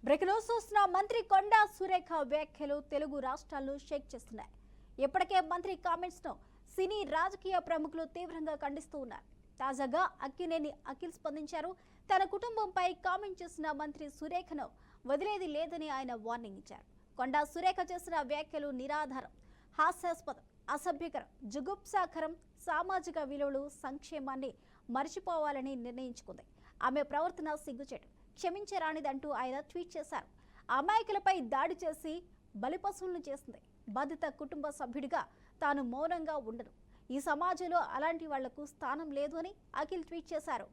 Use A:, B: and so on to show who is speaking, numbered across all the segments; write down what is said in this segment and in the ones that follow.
A: Breaking news చూస్తున్న మంత్రి కొండా సురేఖ వ్యాఖ్యలు తెలుగు రాష్ట్రాల్లో షేక్ చేస్తున్నాయి. ఇప్పటికే మంత్రి కామెంట్స్ ను సినీ రాజకీయ ప్రముఖులు తీవ్రంగా ఖండిస్తూ ఉన్నారు. తాజాగా అక్కినేని అఖిల్ స్పందించారు. తన కుటుంబంపై కామెంట్ చేసిన మంత్రి సురేఖను వదిలేది లేదని ఆయన వార్నింగ్ ఇచ్చారు. కొండా సురేఖ చేసిన వ్యాఖ్యలు నిరాధారం, హాస్యాస్పదం, అసభ్యకరం, జుగుప్సాకరం, సామాజిక విలువలు, సంక్షేమాన్ని మర్చిపోవాలని నిర్ణయించుకుంది. ఆమె ప్రవర్తన సిగ్గుచేటు, క్షమించరానిదంటూ ఆయన ట్వీట్ చేశారు. అమాయకులపై దాడి చేసి బలిపశువులను చేసింది. బాధిత కుటుంబ సభ్యుడిగా తాను మౌనంగా ఉండను. ఈ సమాజంలో అలాంటి వాళ్లకు స్థానం లేదు అని అఖిల్ ట్వీట్ చేశారు.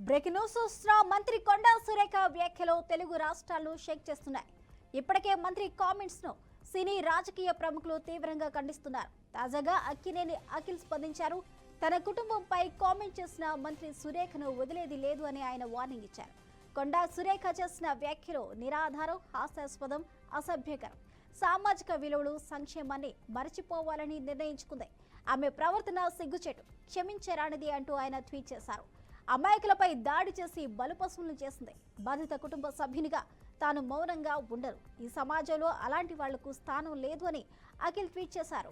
A: బ్రేకింగ్ న్యూస్ చూస్తున్న మంత్రి కొండా సురేఖ వ్యాఖ్యలు తెలుగు రాష్ట్రాల్లో షేక్ చేస్తున్నాయి. ఇప్పటికే మంత్రి కామెంట్స్ ను సినీ రాజకీయ ప్రముఖులు తీవ్రంగా ఖండిస్తున్నారు. తాజాగా అక్కినేని అఖిల్ స్పందించారు. తన కుటుంబంపై కామెంట్ చేసిన మంత్రి సురేఖను వదిలేది లేదు అని ఆయన వార్నింగ్ ఇచ్చారు. కొండా సురేఖ చేసిన వ్యాఖ్యలు నిరాధారం, హాస్యాస్పదం, అసభ్యకరం, సామాజిక విలువలు, సంక్షేమాన్ని మరచిపోవాలని నిర్ణయించుకుంది. ఆమె ప్రవర్తన సిగ్గుచేటు, క్షమించరానిది అంటూ ఆయన ట్వీట్ చేశారు. అమాయకులపై దాడి చేసి బలిపశువులను చేసింది. బాధిత కుటుంబ సభ్యునిగా తాను మౌనంగా ఉండను. ఈ సమాజంలో అలాంటి వాళ్లకు స్థానం లేదు అని అఖిల్ ట్వీట్ చేశారు.